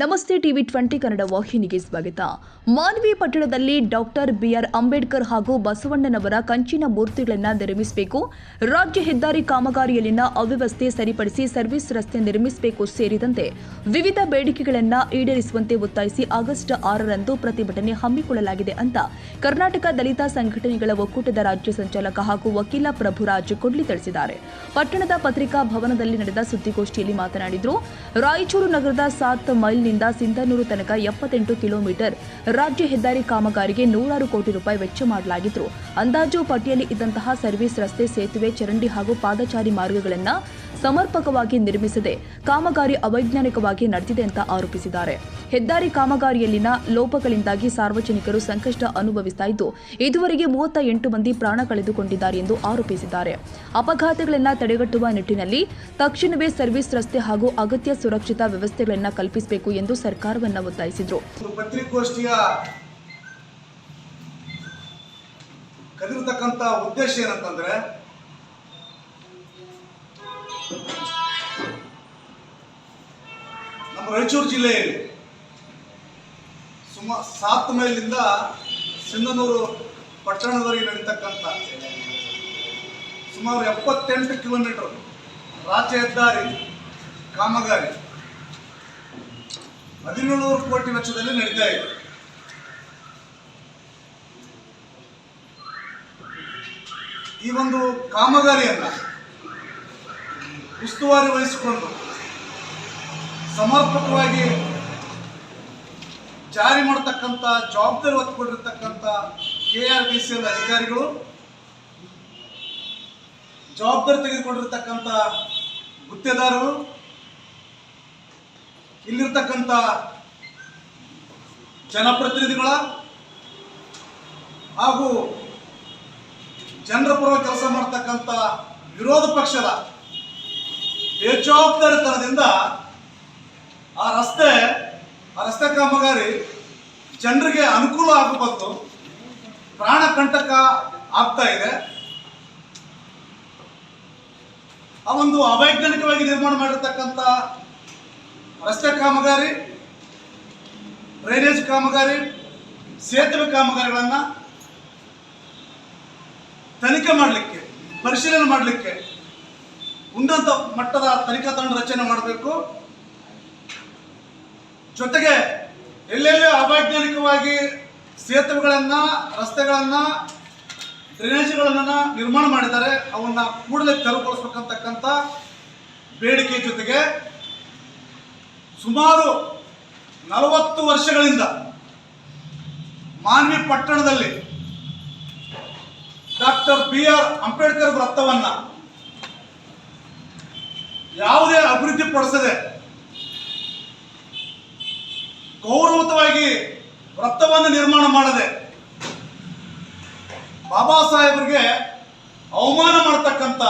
ನಮಸ್ತೆ ಟಿವಿ 20 ಕನ್ನಡ ವಾಹಿನಿಗೆ ಸ್ವಾಗತ. ಮಾನ್ವಿ ಪಟ್ಟಣದಲ್ಲಿ ಡಾಕ್ಟರ್ ಬಿಆರ್ ಅಂಬೇಡ್ಕರ್ ಹಾಗೂ ಬಸವಣ್ಣನವರ ಕಂಚಿನ ಮೂರ್ತಿಗಳನ್ನು ನಿರ್ಮಿಸಬೇಕು, ರಾಜ್ಯ ಹೆದ್ದಾರಿ ಕಾಮಗಾರಿಯಲ್ಲಿನ ಅವ್ಯವಸ್ಥೆ ಸರಿಪಡಿಸಿ ಸರ್ವಿಸ್ ರಸ್ತೆ ನಿರ್ಮಿಸಬೇಕು ಸೇರಿದಂತೆ ವಿವಿಧ ಬೇಡಿಕೆಗಳನ್ನು ಈಡೇರಿಸುವಂತೆ ಒತ್ತಾಯಿಸಿ ಆಗಸ್ಟ್ 6ರಂದು ಪ್ರತಿಭಟನೆ ಹಮ್ಮಿಕೊಳ್ಳಲಾಗಿದೆ ಅಂತ ಕರ್ನಾಟಕ ದಲಿತ ಸಂಘಟನೆಗಳ ಒಕ್ಕೂಟದ ರಾಜ್ಯ ಸಂಚಾಲಕ ಹಾಗೂ ವಕೀಲ ಪ್ರಭುರಾಜ್ ಕೊಡ್ಲಿ ತಿಳಿಸಿದ್ದಾರೆ. ಪಟ್ಟಣದ ಪತ್ರಿಕಾ ಭವನದಲ್ಲಿ ನಡೆದ ಸುದ್ದಿಗೋಷ್ಠಿಯಲ್ಲಿ ಮಾತನಾಡಿದರು. ರಾಯಚೂರು ನಗರದ 7 ಮೈಲ್ನಿಂದ ಸಿಂಧನೂರು ತನಕ 78 ಕಿಲೋಮೀಟರ್ ರಾಜ್ಯ ಹೆದ್ದಾರಿ ಕಾಮಗಾರಿಗೆ 100 ಕೋಟಿ ರೂಪಾಯಿ ವೆಚ್ಚ ಮಾಡಲಾಗಿತ್ತು. ಅಂದಾಜು ಪಟ್ಟಿಯಲ್ಲಿ ಇದ್ದಂತಹ ಸರ್ವಿಸ್ ರಸ್ತೆ, ಸೇತುವೆ, ಚರಂಡಿ ಹಾಗೂ ಪಾದಚಾರಿ ಮಾರ್ಗಗಳನ್ನು ಸಮರ್ಪಕವಾಗಿ ನಿರ್ಮಿಸದೆ ಕಾಮಗಾರಿ ಅವೈಜ್ಞಾನಿಕವಾಗಿ ನಡೆದಿದೆ ಅಂತ ಆರೋಪಿಸಿದ್ದಾರೆ. ಹೆದ್ದಾರಿ ಕಾಮಗಾರಿಯಲ್ಲಿನ ಲೋಪಗಳಿಂದಾಗಿ ಸಾರ್ವಜನಿಕರು ಸಂಕಷ್ಟ ಅನುಭವಿಸುತ್ತಾ ಇದ್ದು, ಇದುವರೆಗೆ 38 ಮಂದಿ ಪ್ರಾಣ ಕಳೆದುಕೊಂಡಿದ್ದಾರೆ ಎಂದು ಆರೋಪಿಸಿದ್ದಾರೆ. ಅಪಘಾತಗಳನ್ನು ತಡೆಗಟ್ಟುವ ನಿಟ್ಟಿನಲ್ಲಿ ತಕ್ಷಣವೇ ಸರ್ವಿಸ್ ರಸ್ತೆ ಹಾಗೂ ಅಗತ್ಯ ಸುರಕ್ಷತಾ ವ್ಯವಸ್ಥೆಗಳನ್ನು ಕಲ್ಪಿಸಬೇಕು ಎಂದು ಸರ್ಕಾರವನ್ನು ಒತ್ತಾಯಿಸಿದರು. ಪತ್ರಿಕಾಗೋಷ್ಠಿಯ ಕರೆದಿರತಕ್ಕಂತ ಉದ್ದೇಶ ಏನಂತಂದ್ರೆ, ನಮ್ಮ ರಾಯಚೂರು ಜಿಲ್ಲೆಯಲ್ಲಿ 7 ಮೈಲಿಂದ ಸಿಂಧನೂರು ಪಟ್ಟಣದವರೆಗೆ ನಡೀತಕ್ಕಂಥ ಸುಮಾರು 78 ಕಿಲೋಮೀಟರ್ ರಾಜ್ಯ ಹೆದ್ದಾರಿ ಕಾಮಗಾರಿ 1700 ಕೋಟಿ ವೆಚ್ಚದಲ್ಲಿ ನಡೀತಾ ಇದೆ. ಈ ಒಂದು ಕಾಮಗಾರಿಯನ್ನು ಉಸ್ತುವಾರಿ ವಹಿಸಿಕೊಂಡು ಸಮರ್ಪಕವಾಗಿ ಜಾರಿ ಮಾಡತಕ್ಕಂಥ ಜವಾಬ್ದಾರಿ ಹೊತ್ತುಕೊಂಡಿರ್ತಕ್ಕಂಥ KRTCL ಅಧಿಕಾರಿಗಳು, ಜವಾಬ್ದಾರಿ ತೆಗೆದುಕೊಂಡಿರ್ತಕ್ಕಂಥ ಗುತ್ತೇದಾರರು, ಇಲ್ಲಿರ್ತಕ್ಕಂಥ ಜನಪ್ರತಿನಿಧಿಗಳ ಹಾಗೂ ಜನರ ಪರ ಕೆಲಸ ಮಾಡತಕ್ಕಂಥ ವಿರೋಧ ಪಕ್ಷದ ಬೇಜವಾಬ್ದಾರಿತನದಿಂದ ಆ ರಸ್ತೆ ಕಾಮಗಾರಿ ಜನರಿಗೆ ಅನುಕೂಲ ಆಗಬಾರ್ದು, ಪ್ರಾಣ ಕಂಟಕ ಆಗ್ತಾ ಇದೆ. ಆ ಒಂದು ಅವೈಜ್ಞಾನಿಕವಾಗಿ ನಿರ್ಮಾಣ ಮಾಡಿರ್ತಕ್ಕಂಥ ರಸ್ತೆ ಕಾಮಗಾರಿ, ಡ್ರೈನೇಜ್ ಕಾಮಗಾರಿ, ಸೇತುವೆ ಕಾಮಗಾರಿಗಳನ್ನು ತನಿಖೆ ಮಾಡಲಿಕ್ಕೆ, ಪರಿಶೀಲನೆ ಮಾಡಲಿಕ್ಕೆ ಉನ್ನತ ಮಟ್ಟದ ತನಿಖಾ ತಂಡ ರಚನೆ ಮಾಡಬೇಕು. ಜೊತೆಗೆ ಎಲ್ಲೆಲ್ಲಿ ಅವೈಜ್ಞಾನಿಕವಾಗಿ ಸೇತುವೆಗಳನ್ನು, ರಸ್ತೆಗಳನ್ನು, ಡ್ರೈನೇಜ್ಗಳನ್ನು ನಿರ್ಮಾಣ ಮಾಡಿದ್ದಾರೆ ಅವನ್ನ ಕೂಡಲೇ ತೆರವುಗೊಳಿಸಬೇಕಂತಕ್ಕಂಥ ಬೇಡಿಕೆ ಜೊತೆಗೆ ಸುಮಾರು 40 ವರ್ಷಗಳಿಂದ ಮಾನ್ವಿ ಪಟ್ಟಣದಲ್ಲಿ ಡಾಕ್ಟರ್ ಬಿಆರ್ ಅಂಬೇಡ್ಕರ್ ವೃತ್ತವನ್ನು ಯಾವುದೇ ಅಭಿವೃದ್ಧಿ ಪಡಿಸದೆ ಗೌರವಯುತವಾಗಿ ವೃತ್ತವನ್ನು ನಿರ್ಮಾಣ ಮಾಡದೆ ಬಾಬಾ ಸಾಹೇಬರಿಗೆ ಅವಮಾನ ಮಾಡತಕ್ಕಂಥ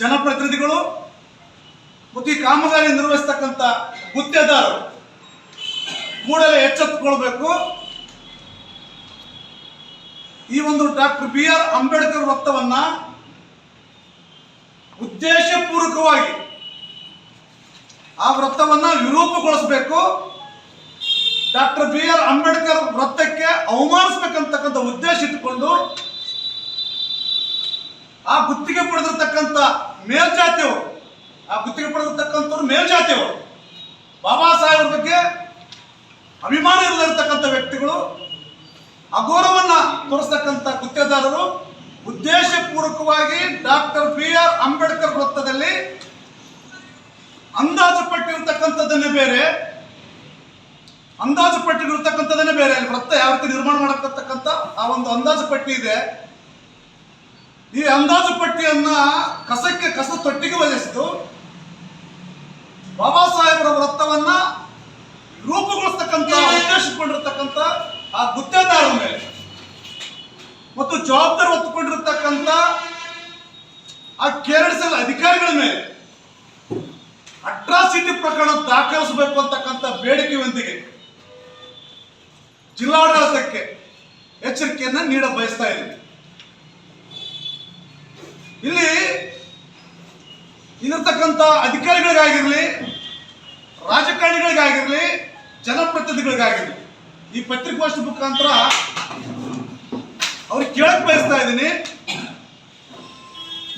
ಜನಪ್ರತಿನಿಧಿಗಳು ಮತ್ತು ಈ ಕಾಮಗಾರಿ ನಿರ್ವಹಿಸತಕ್ಕಂಥ ಗುತ್ತೇದಾರರು ಕೂಡಲೇ ಎಚ್ಚೆತ್ತುಕೊಳ್ಬೇಕು. ಈ ಒಂದು ಡಾಕ್ಟರ್ ಬಿಆರ್ ಅಂಬೇಡ್ಕರ್ ವೃತ್ತವನ್ನ ಉದ್ದೇಶಪೂರ್ವಕವಾಗಿ ಆ ವೃತ್ತವನ್ನ ವಿರೂಪಗೊಳಿಸಬೇಕು. ಡಾಕ್ಟರ್ ಬಿಆರ್ ಅಂಬೇಡ್ಕರ್ ವೃತ್ತಕ್ಕೆ ಅವಮಾನಿಸಬೇಕಂತಕ್ಕಂಥ ಉದ್ದೇಶ ಇಟ್ಟುಕೊಂಡು ಆ ಗುತ್ತಿಗೆ ಪಡೆದಿರ್ತಕ್ಕಂಥ ಮೇಲ್ಜಾತಿಯವರು, ಮೇಲ್ಜಾತಿಯವರು, ಬಾಬಾ ಸಾಹೇಬರ ಬಗ್ಗೆ ಅಭಿಮಾನ ಇರಲಿರ್ತಕ್ಕಂಥ ವ್ಯಕ್ತಿಗಳು, ಅಗೌರವನ್ನ ತೋರಿಸ್ತಕ್ಕಂಥ ಗುತ್ತೇದಾರರು ಉದ್ದೇಶಪೂರ್ವಕವಾಗಿ ಡಾಕ್ಟರ್ ಬಿಆರ್ ಅಂಬೇಡ್ಕರ್ ವೃತ್ತದಲ್ಲಿ ಅಂದಾಜು ಪಟ್ಟಿರ್ತಕ್ಕಂಥದ್ದನ್ನೇ ಬೇರೆ, ಅಲ್ಲಿ ವೃತ್ತ ಯಾವ ರೀತಿ ನಿರ್ಮಾಣ ಮಾಡತಕ್ಕಂಥ ಆ ಒಂದು ಅಂದಾಜು ಪಟ್ಟಿ ಇದೆ. ಈ ಅಂದಾಜು ಪಟ್ಟಿಯನ್ನ ಕಸ ತೊಟ್ಟಿಗೆ ಒದಗಿಸಿತು ಬಾಬಾ ಸಾಹೇಬರ ವೃತ್ತವನ್ನ ರೂಪುಗೊಳಿಸ್ತಕ್ಕಂಥ ಉದ್ದೇಶಿಸಿಕೊಂಡಿರ್ತಕ್ಕಂಥ ಆ ಗುತ್ತೇದಾರರ ಮೇಲೆ ಮತ್ತು ಜವಾಬ್ದಾರಿ ಹೊತ್ತುಕೊಂಡಿರ್ತಕ್ಕಂಥ ಆ KRTCL ಅಧಿಕಾರಿಗಳ ಮೇಲೆ ಅಟ್ರಾಸಿಟಿ ಪ್ರಕರಣ ದಾಖಲಿಸಬೇಕು ಅಂತಕ್ಕಂಥ ಬೇಡಿಕೆಯೊಂದಿಗೆ ಜಿಲ್ಲಾಡಳಿತಕ್ಕೆ ಎಚ್ಚರಿಕೆಯನ್ನ ನೀಡ ಬಯಸ್ತಾ ಇದ್ದೀವಿ. ಇಲ್ಲಿ ಇಲ್ಲಿರ್ತಕ್ಕಂಥ ಅಧಿಕಾರಿಗಳಿಗಾಗಿರಲಿ, ರಾಜಕಾರಣಿಗಳಿಗಾಗಿರ್ಲಿ ಜನಪ್ರತಿನಿಧಿಗಳಿಗಾಗಿರ್ಲಿ ಈ ಪತ್ರಿಕಾಗೋಷ್ಠಿ ಮುಖಾಂತರ ಅವ್ರಿಗೆ ಕೇಳಕ್ ಬಯಸ್ತಾ ಇದ್ದೀನಿ,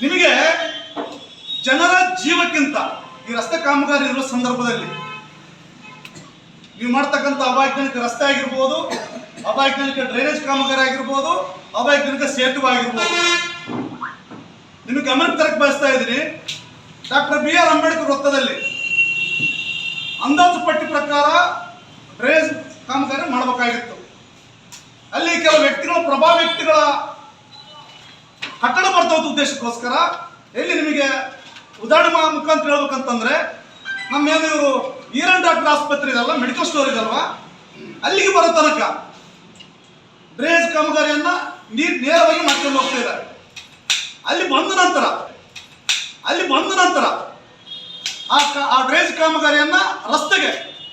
ನಿಮಗೆ ಜನರ ಜೀವಕ್ಕಿಂತ ಈ ರಸ್ತೆ ಕಾಮಗಾರಿ ಇರುವ ಸಂದರ್ಭದಲ್ಲಿ ನೀವು ಮಾಡ್ತಕ್ಕಂಥ ಅವೈಜ್ಞಾನಿಕ ರಸ್ತೆ ಆಗಿರ್ಬೋದು, ಅವೈಜ್ಞಾನಿಕ ಡ್ರೈನೇಜ್ ಕಾಮಗಾರಿ ಆಗಿರ್ಬೋದು, ಅವೈಜ್ಞಾನಿಕ ಸೇತುವೆ ಆಗಿರ್ಬೋದು, ನಿಮಗೆ ಗಮನಕ್ಕೆ ತರಕ್ಕೆ ಬಯಸ್ತಾ ಇದ್ದೀನಿ. ಡಾಕ್ಟರ್ BR ಅಂಬೇಡ್ಕರ್ ವೃತ್ತದಲ್ಲಿ ಅಂದಾಜು ಪಟ್ಟಿ ಪ್ರಕಾರ ಡ್ರೈನೇಜ್ ಕಾಮಗಾರಿ ಮಾಡಬೇಕಾಗಿತ್ತು. ಅಲ್ಲಿ ಕೆಲವು ವ್ಯಕ್ತಿಗಳ ಪ್ರಭಾವ ವ್ಯಕ್ತಿಗಳ ಕಟ್ಟಡ ಬರ್ತದ ಉದ್ದೇಶಕ್ಕೋಸ್ಕರ ಎಲ್ಲಿ ನಿಮಗೆ ಉದಾಹರಣೆ ಮುಖಾಂತರ ಹೇಳ್ಬೇಕಂತಂದ್ರೆ, ನಮ್ಮೇನು ಇವರು ಈರನ್ ಡಾಕ್ಟರ್ ಆಸ್ಪತ್ರೆ ಇದಲ್ಲ, ಮೆಡಿಕಲ್ ಸ್ಟೋರ್ ಇದಲ್ವಾ, ಅಲ್ಲಿಗೆ ಬರೋ ತನಕ ಡ್ರೈನೇಜ್ ಕಾಮಗಾರಿಯನ್ನ ನೇರವಾಗಿ ಮಾಡ್ಕೊಂಡು ಹೋಗ್ತಾ ಇದ್ದಾರೆ. ಅಲ್ಲಿ ಬಂದ ನಂತರ ಆ ಡ್ರೈನೇಜ್ ಕಾಮಗಾರಿಯನ್ನ ರಸ್ತೆಗೆ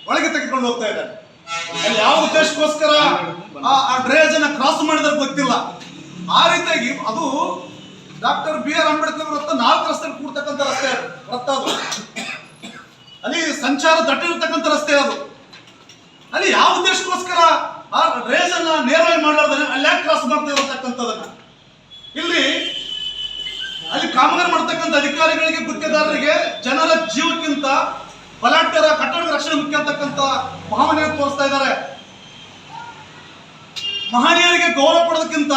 ಒಳಗೆ ತೆಗೆದುಕೊಂಡು ಹೋಗ್ತಾ ಇದ್ದಾರೆ. ಅಲ್ಲಿ ಯಾವ ಉದ್ದೇಶಕ್ಕೋಸ್ಕರ ಆ ಡ್ರೈನೇಜ್ ಅನ್ನ ಕ್ರಾಸ್ ಮಾಡಿದ್ರೆ ಗೊತ್ತಿಲ್ಲ. ಆ ರೀತಿಯಾಗಿ ಅದು ಡಾಕ್ಟರ್ BR ಅಂಬೇಡ್ಕರ್ ವೃತ್ತ 4 ರಸ್ತೆ ಕೂಡ್ತಕ್ಕಂಥ ರಸ್ತೆ ವೃತ್ತ ಅದು. ಅಲ್ಲಿ ಸಂಚಾರ ದಟ್ಟ ಇರ್ತಕ್ಕಂಥ ರಸ್ತೆ ಅದು. ಅಲ್ಲಿ ಯಾವ ಉದ್ದೇಶಕ್ಕೋಸ್ಕರ ಆ ಡ್ರೈನೇಜ್ ಅನ್ನ ನೇರವಾಗಿ ಮಾಡಲಾರ್ದಾನೆ ಅಲ್ಲಿ ಯಾಕೆ ಕ್ರಾಸ್ ಮಾಡ್ತಾ ಇರತಕ್ಕಂಥದನ್ನ ಇಲ್ಲಿ ಅಲ್ಲಿ ಕಾಮಗಾರಿ ಮಾಡ್ತಕ್ಕಂಥ ಅಧಿಕಾರಿಗಳಿಗೆ, ಗುತ್ತಿಗೆದಾರರಿಗೆ ಜನರ ಜೀವಕ್ಕಿಂತ ಬಲಾಢ್ಯರ ಕಟ್ಟಡದ ರಕ್ಷಣೆ ಮುಖ್ಯ ಅಂತಕ್ಕಂಥ ಭಾವನೆಯನ್ನು ತೋರಿಸ್ತಾ ಇದ್ದಾರೆ. ಮಹನೀಯರಿಗೆ ಗೌರವ ಕೊಡೋದಕ್ಕಿಂತ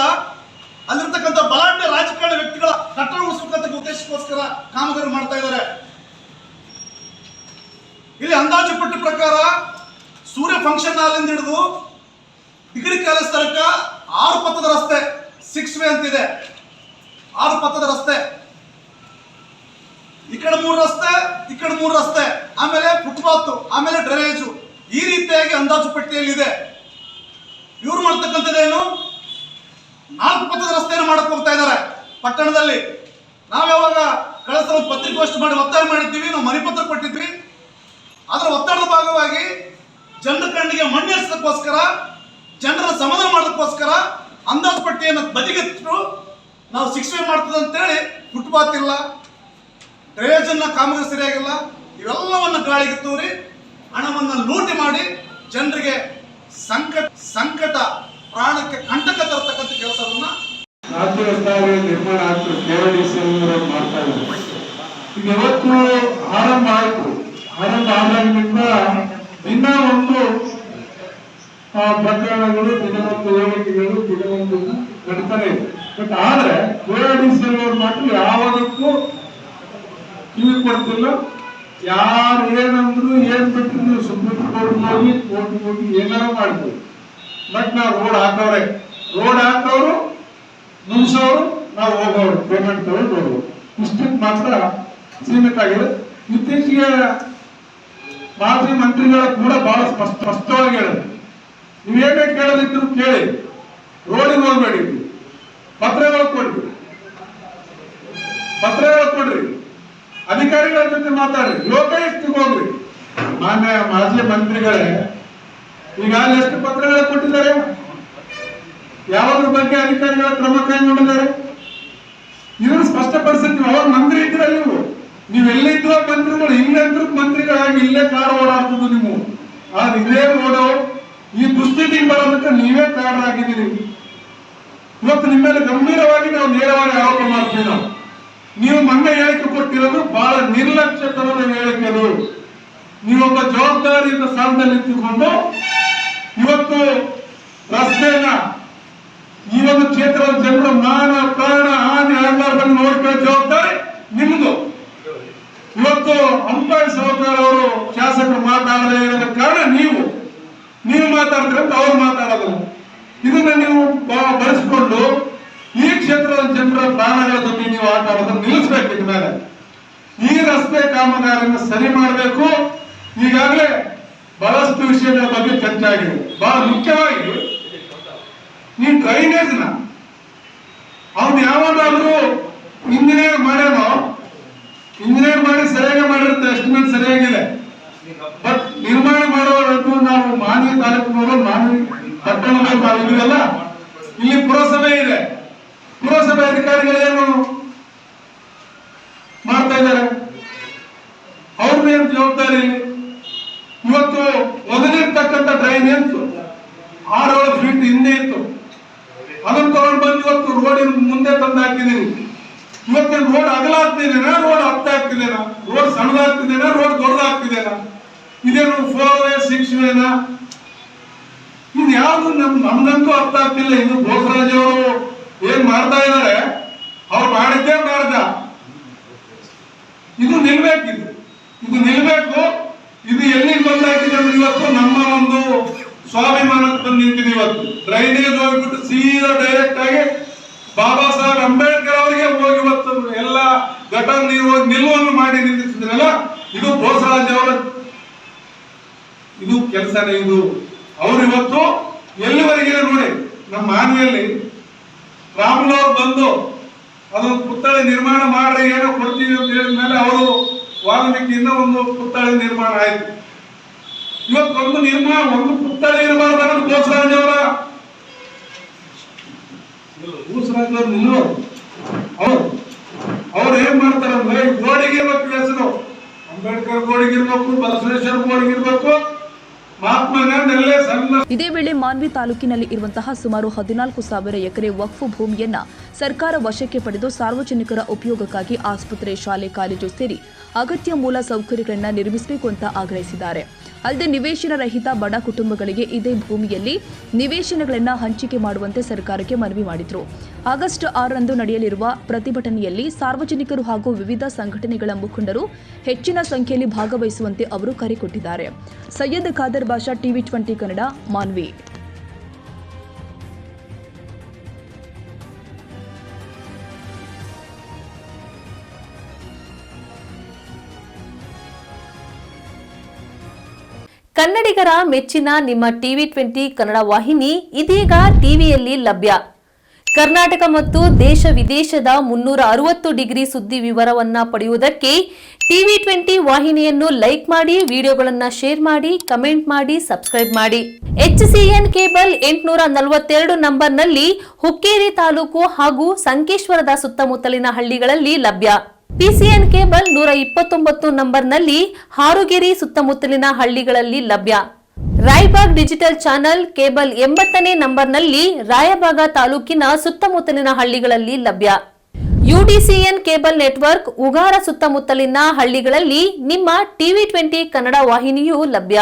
ಅಲ್ಲಿರ್ತಕ್ಕಂಥ ಬಲಾಢ್ಯ ರಾಜಕಾರಣ ವ್ಯಕ್ತಿಗಳ ಕಟ್ಟಡ ಉಳಿಸಬೇಕಂತ ಉದ್ದೇಶಕ್ಕೋಸ್ಕರ ಕಾಮಗಾರಿ ಮಾಡ್ತಾ ಇದ್ದಾರೆ. ಇಲ್ಲಿ ಅಂದಾಜು ಪಟ್ಟಿ ಪ್ರಕಾರ ಸೂರ್ಯ ಫಂಕ್ಷನ್ ಹಾಲ್ ಇಂದ ಹಿಡಿದು ಡಿಗ್ರಿ ಕಾಲೇಜ್ ತನಕ 6 ಪಥದ ರಸ್ತೆ, 6 ವೇ ಅಂತಿದೆ. 6 ಪಥದ ರಸ್ತೆ, ಈ ಕಡೆ 3 ರಸ್ತೆ, ಈ ಕಡೆ 3 ರಸ್ತೆ, ಆಮೇಲೆ ಫುಟ್ಪಾತ್, ಆಮೇಲೆ ಡ್ರೈನೇಜು, ಈ ರೀತಿಯಾಗಿ ಅಂದಾಜು ಪಟ್ಟಿಯಲ್ಲಿದೆ. ಇವ್ರು ಮಾಡ್ತಕ್ಕಂಥದ್ದೇನು 4 ಪಥದ ರಸ್ತೆಯನ್ನು ಮಾಡಕ್ ಹೋಗ್ತಾ ಇದ್ದಾರೆ ಪಟ್ಟಣದಲ್ಲಿ. ನಾವು ಯಾವಾಗ ಕಳೆದ ಸಲ ಪತ್ರಿಕಾಗೋಷ್ಠಿ ಮಾಡಿ ಒತ್ತಾಯ ಮಾಡಿದ್ದೀವಿ, ನಾವು ಮನವಿಪತ್ರ ಕೊಟ್ಟಿದ್ವಿ. ಅದರ ಒತ್ತಡದ ಭಾಗವಾಗಿ ಜನರ ಕಣ್ಣಿಗೆ ಮಣ್ಣೆಸೋದಕ್ಕೋಸ್ಕರ, ಜನರ ಸಮಾಧಾನ ಮಾಡೋದಕ್ಕೋಸ್ಕರ ಅಂದಾಜು ಪಟ್ಟಿಯನ್ನು ಬದಿಗಿಟ್ಟು ನಾವು 6 ವೇ ಮಾಡ್ತದೆ ಅಂತೇಳಿ ಫುಟ್ಪಾತ್ ಇಲ್ಲ, ಡ್ರೈನೇಜ್ ಅನ್ನ ಕಾಮಗಾರಿ ಸರಿಯಾಗಿಲ್ಲ, ಇವೆಲ್ಲವನ್ನ ಗಾಳಿಗೆ ತೂರಿ ಹಣವನ್ನು ಲೂಟಿ ಮಾಡಿ ಜನರಿಗೆ ಸಂಕಟ ಪ್ರಾಣಕ್ಕೆ ಕಂಟಕ ತರತಕ್ಕಂಥ ಕೆಲಸವನ್ನ ರಾಜ್ಯ ಹೆದ್ದಾರಿ ನಿರ್ಮಾಣ ಆಗ್ತದೆ. KRDC ಮಾಡ್ತಾ ಇದ್ದಾರೆ. ಈಗ ಇವತ್ತು ಆರಂಭ ಆಯಿತು. ಆರಂಭ ಆದಾಗಿನಿಂದ ದಿನ ಒಂದು ಪ್ರಕರಣಗಳು, ದಿನವೊಂದು ಹೇಳಿಕೆಗಳು, ದಿನವೊಂದು ನಡೀತಾನೆ ಇದೆ. ಬಟ್ ಆದ್ರೆ KRDC ಮಾತ್ರ ಯಾವುದಕ್ಕೂ ಕಿವಿ ಕೊಡ್ತಿಲ್ಲ. ಯಾರು ಏನಂದ್ರು ಏನ್ ಬಿಟ್ಟರು ನೀವು ಸುಪ್ರೀಂ ಕೋರ್ಟ್ ಹೋಗಿ ಏನಾರ ಮಾಡ್ತೀವಿ. ಬಟ್ ನಾವು ರೋಡ್ ಹಾಕವ್ರು ಮುಗಿಸೋರು, ನಾವು ಹೋಗೋರು, ಪೇಮೆಂಟ್ ತಗೊಂಡು ಹೋಗೋರು, ಇಷ್ಟಕ್ಕೆ ಮಾತ್ರ ಸೀಮಿತ ಆಗಿದೆ. ಇತ್ತೀಚೆಗೆ ಮಾಜಿ ಮಂತ್ರಿಗಳ ಕೂಡ ಬಹಳ ಸ್ಪಷ್ಟವಾಗಿ ಹೇಳಿದ್ರು, ನೀವೇನೇ ಕೇಳದಿದ್ರು ಕೇಳಿ, ರೋಡಿಗೆ ಹೋಗ್ಬೇಡಿ, ಪತ್ರಗಳು ಕೊಡ್ರಿ, ಅಧಿಕಾರಿಗಳ ಜೊತೆ ಮಾತಾಡ್ರಿ, ಲೋಕಾಯುಕ್ತಿಗೆ ಹೋಗ್ರಿ. ಮಾನ್ಯ ಮಾಜಿ ಮಂತ್ರಿಗಳೇ ಈಗಾಗಲೇ ಎಷ್ಟು ಪತ್ರಗಳು ಕೊಟ್ಟಿದ್ದಾರೆ? ಯಾವುದ್ರ ಬಗ್ಗೆ ಅಧಿಕಾರಿಗಳ ಕ್ರಮ ಕೈಗೊಂಡಿದ್ದಾರೆ? ಇದನ್ನು ಸ್ಪಷ್ಟಪಡಿಸಿದ್ ನೀವು. ಅವಾಗ ಮಂತ್ರಿ ಇದ್ದೀರ ನೀವೆಲ್ಲಿದ್ದ ಮಂತ್ರಿಗಳು, ಇಲ್ಲಂದ್ರೂ ಮಂತ್ರಿಗಳಾಗಿ ಇಲ್ಲೇ ಕಾರ್ ಓಡಾಡ್ತದ್ದು ನೀವು. ಆದ್ರೆ ಇದೇ ರೋಡು ಈ ದುಸ್ಥಿತಿಗೆ ಬರೋದಕ್ಕೆ ನೀವೇ ಕಾರಣರಾಗಿದ್ದೀರಿ. ಇವತ್ತು ನಿಮ್ಮ ಮೇಲೆ ಗಂಭೀರವಾಗಿ ನಾವು ನೇರವಾಗಿ ಆರೋಪ ಮಾಡ್ತೀವಿ. ನೀವು ಮೊನ್ನೆ ಹೇಳಿಕೆ ಕೊಟ್ಟಿರೋದು ಬಹಳ ನಿರ್ಲಕ್ಷ್ಯತನದ ಹೇಳಿಕೆಗಳು. ನೀವೊಬ್ಬ ಜವಾಬ್ದಾರಿಯಿಂದ ಸ್ಥಾನದಲ್ಲಿ ನಿಂತುಕೊಂಡು ಇವತ್ತು ರಸ್ತೆಯನ್ನ ಈ ಒಂದು ಕ್ಷೇತ್ರದ ಜನರ ಮಾನ ಪ್ರಾಣ ಹಾನಿ ಆಗಲಾರ್ದಂಗೆ ನೋಡ್ಕೊಳ್ಳೋ ಜವಾಬ್ದಾರಿ ನಿಮ್ದು. ಇವತ್ತು ಅಂಬಾಯಿ ಸಹೋದರ ಅವರು ಶಾಸಕರು ಮಾತಾಡದೇ ಇರೋದ ಕಾರಣ ನೀವು ಮಾತಾಡ್ತೀರ ಅಂತ ಅವ್ರು ಮಾತಾಡೋದಿಲ್ಲ. ಇದನ್ನ ನೀವು ಬಳಸಿಕೊಂಡು ಈ ಕ್ಷೇತ್ರದ ಜನರ ಪ್ರಾಣಗಳ ಜೊತೆ ನೀವು ಆಟ ಆಡೋದನ್ನ ನಿಲ್ಲಿಸಬೇಕು. ಇದ್ಮೇಲೆ ಈ ರಸ್ತೆ ಕಾಮಗಾರಿಯನ್ನು ಸರಿ ಮಾಡಬೇಕು. ಈಗಾಗಲೇ ಬಹಳಷ್ಟು ವಿಷಯಗಳ ಬಗ್ಗೆ ಚರ್ಚೆ ಆಗಿದೆ. ಬಹಳ ಮುಖ್ಯವಾಗಿ ಈ ಡ್ರೈನೇಜ್ ನ ಅವ್ನು ಯಾವಾಗಾದ್ರೂ ಇಂಜಿನಿಯರ್ ಮಾಡಿ ಸರಿಯಾಗಿ ಮಾಡಿರುತ್ತೆ, ಎಸ್ಟಿಮೇಟ್ ಸರಿಯಾಗಿದೆ. ಬಟ್ ನಿರ್ಮಾಣ ಮಾಡುವವರೆಗೂ ನಾವು ಮಾನ್ವಿ ತಾಲೂಕಿನವರು, ಮಾನ್ವಿ ಪಟ್ಟಣದಲ್ಲಿ ನಾವು ಇದೀವಲ್ಲ, ಇಲ್ಲಿ ಪುರಸಭೆ ಇದೆ. ಪುರಸಭೆ ಅಧಿಕಾರಿಗಳು ಏನು ಮಾಡ್ತಾ ಇದ್ದಾರೆ? ಅವ್ರದ್ದೇನು ಜವಾಬ್ದಾರಿ? ಅದನ್ನ ತಗೊಂಡು ಬಂದು ಇವತ್ತು ರೋಡಿನ ಮುಂದೆ ತಂದು ಹಾಕಿದೀನಿ. ಇವತ್ತಿನ ರೋಡ್ ಅಗಲ ಆಗ್ತಿದೇನಾ, ರೋಡ್ ಹತ್ತ ಆಗ್ತಿದೇನಾ, ರೋಡ್ ಸಣ್ಣದಾಗ್ತಿದೇನಾ, ರೋಡ್ ದೊಡ್ಡದಾಗ್ತಿದೇನಾ? ಇದೇನು 4 ವೇ 6 ವೇನಾ? ಇದು ಯಾವುದು ನಮ್ಗಂತೂ ಅರ್ಥ ಆಗ್ತಿಲ್ಲ. ಇದು ಬೋಸರಾಜ್ ಅವರು ಏನ್ ಮಾಡ್ತಾ ಇದಾರೆ, ಅವ್ರು ಮಾಡಿದ್ದೇ ಮಾಡ್ದ. ಇದು ನಿಲ್ಬೇಕು, ಇದು ನಿಲ್ಬೇಕು. ಇದು ಎಲ್ಲಿಗೆ ಬಂದಾಗಿದೆ ಅಂದ್ರೆ ಇವತ್ತು ನಮ್ಮ ಒಂದು ಸ್ವಾಭಿಮಾನಕ್ಕೆ ಬಂದು ನಿಂತಿದೆ. ಇವತ್ತು ಡ್ರೈನೇಜ್ ಹೋಗ್ಬಿಟ್ಟು ಸೀದಾ ಡೈರೆಕ್ಟ್ ಆಗಿ ಬಾಬಾ ಸಾಹೇಬ್ ಅಂಬೇಡ್ಕರ್ ಅವರಿಗೆ ಹೋಗಿ ಇವತ್ತು ಎಲ್ಲ ಗಟರ್ ನೀರು ಹೋಗಿ ನಿಲುವನ್ನು ಮಾಡಿ ನಿಂತಿದ್ರಲ್ಲ, ಇದು ಬೋಸರಾಜ್ ಅವರ ಇದು ಕೆಲಸನೇ. ಇದು ಅವ್ರು ಇವತ್ತು ಎಲ್ಲಿವರೆಗೆ ನೋಡಿ, ನಮ್ಮ ಮಾನ್ವಿಯಲ್ಲಿ ರಾಮುಲು ಅವ್ರು ಬಂದು ಅದೊಂದು ಪುತ್ಥಳಿ ನಿರ್ಮಾಣ ಮಾಡ್ರಿ, ಏನೋ ಕೊಡ್ತೀವಿ ಅಂತ ಹೇಳಿದ ಮೇಲೆ ಅವರು ವಾಲ್ಮೀಕಿಯಿಂದ ಒಂದು ಪುತ್ಥಳಿ ನಿರ್ಮಾಣ ಆಯ್ತು. ಇವತ್ತು ಒಂದು ಪುತ್ಥಳಿ ಇರಬಾರ್ದು ಅನ್ನೋದು ಬೋಸರಾಜ್ ಅವರ ನಿಲ್ಲೋರು. ಅವ್ರು ಏನ್ ಮಾಡ್ತಾರಂದ್ರೆ, ಗೋಡಿಗೆ ಇರ್ಬೇಕು ಹೆಸರು, ಅಂಬೇಡ್ಕರ್ ಗೋಡಿಗಿರ್ಬೇಕು, ಬಸವೇಶ್ವರ ಗೋಡಿಗಿರ್ಬೇಕು, ಮಹಾತ್ಮ ಗಾಂಧಿ ಸಣ್ಣ. ಇದೇ ವೇಳೆ ಮಾನ್ವಿ ತಾಲೂಕಿನಲ್ಲಿ ಇರುವಂತಹ ಸುಮಾರು 14,000 ಎಕರೆ ವಕ್ಫ್ ಭೂಮಿಯನ್ನ ಸರ್ಕಾರ ವಶಕ್ಕೆ ಪಡೆದು ಸಾರ್ವಜನಿಕರ ಉಪಯೋಗಕ್ಕಾಗಿ ಆಸ್ಪತ್ರೆ, ಶಾಲೆ, ಕಾಲೇಜು ಸೇರಿ ಅಗತ್ಯ ಮೂಲ ಸೌಕರ್ಯಗಳನ್ನು ನಿರ್ಮಿಸಬೇಕು ಅಂತ ಆಗ್ರಹಿಸಿದ್ದಾರೆ. ಅಲ್ಲದೆ ನಿವೇಶನ ರಹಿತ ಬಡ ಕುಟುಂಬಗಳಿಗೆ ಇದೇ ಭೂಮಿಯಲ್ಲಿ ನಿವೇಶನಗಳನ್ನು ಹಂಚಿಕೆ ಮಾಡುವಂತೆ ಸರ್ಕಾರಕ್ಕೆ ಮನವಿ ಮಾಡಿದರು. ಆಗಸ್ಟ್ 6ರಂದು ನಡೆಯಲಿರುವ ಪ್ರತಿಭಟನೆಯಲ್ಲಿ ಸಾರ್ವಜನಿಕರು ಹಾಗೂ ವಿವಿಧ ಸಂಘಟನೆಗಳ ಮುಖಂಡರು ಹೆಚ್ಚಿನ ಸಂಖ್ಯೆಯಲ್ಲಿ ಭಾಗವಹಿಸುವಂತೆ ಅವರು ಕರೆ ಕೊಟ್ಟಿದ್ದಾರೆ. ಸೈಯದ್ ಖಾದರ್ ಬಾಷಾ, ಟಿವಿ 20 ಕನ್ನಡ, ಮಾನ್ವಿ. ಕನ್ನಡಿಗರ ಮೆಚ್ಚಿನ ನಿಮ್ಮ ಟಿವಿ 20 ಕನ್ನಡ ವಾಹಿನಿ ಇದೀಗ ಟಿವಿಯಲ್ಲಿ ಲಭ್ಯ. ಕರ್ನಾಟಕ ಮತ್ತು ದೇಶ ವಿದೇಶದ 360 ಡಿಗ್ರಿ ಸುದ್ದಿ ವಿವರವನ್ನ ಪಡೆಯುವುದಕ್ಕೆ ಟಿವಿ 20 ವಾಹಿನಿಯನ್ನು ಲೈಕ್ ಮಾಡಿ, ವಿಡಿಯೋಗಳನ್ನು ಶೇರ್ ಮಾಡಿ, ಕಮೆಂಟ್ ಮಾಡಿ, ಸಬ್ಸ್ಕ್ರೈಬ್ ಮಾಡಿ. HCN ಕೇಬಲ್ 842 ನಂಬರ್ನಲ್ಲಿ ಹುಕ್ಕೇರಿ ತಾಲೂಕು ಹಾಗೂ ಸಂಕೇಶ್ವರದ ಸುತ್ತಮುತ್ತಲಿನ ಹಳ್ಳಿಗಳಲ್ಲಿ ಲಭ್ಯ. PCN ಕೇಬಲ್ 129 ನಂಬರ್ನಲ್ಲಿ ಹಾರುಗೆರೆ ಸುತ್ತಮುತ್ತಲಿನ ಹಳ್ಳಿಗಳಲ್ಲಿ ಲಭ್ಯ. ರಾಯಬಾಗ್ ಡಿಜಿಟಲ್ ಚಾನೆಲ್ ಕೇಬಲ್ 80ನೇ ನಂಬರ್ನಲ್ಲಿ ರಾಯಬಾಗ ತಾಲೂಕಿನ ಸುತ್ತಮುತ್ತಲಿನ ಹಳ್ಳಿಗಳಲ್ಲಿ ಲಭ್ಯ. UDCN ಕೇಬಲ್ ನೆಟ್ವರ್ಕ್ ಉಗಾರ ಸುತ್ತಮುತ್ತಲಿನ ಹಳ್ಳಿಗಳಲ್ಲಿ ನಿಮ್ಮ ಟಿವಿ 20 ಕನ್ನಡ ವಾಹಿನಿಯೂ ಲಭ್ಯ.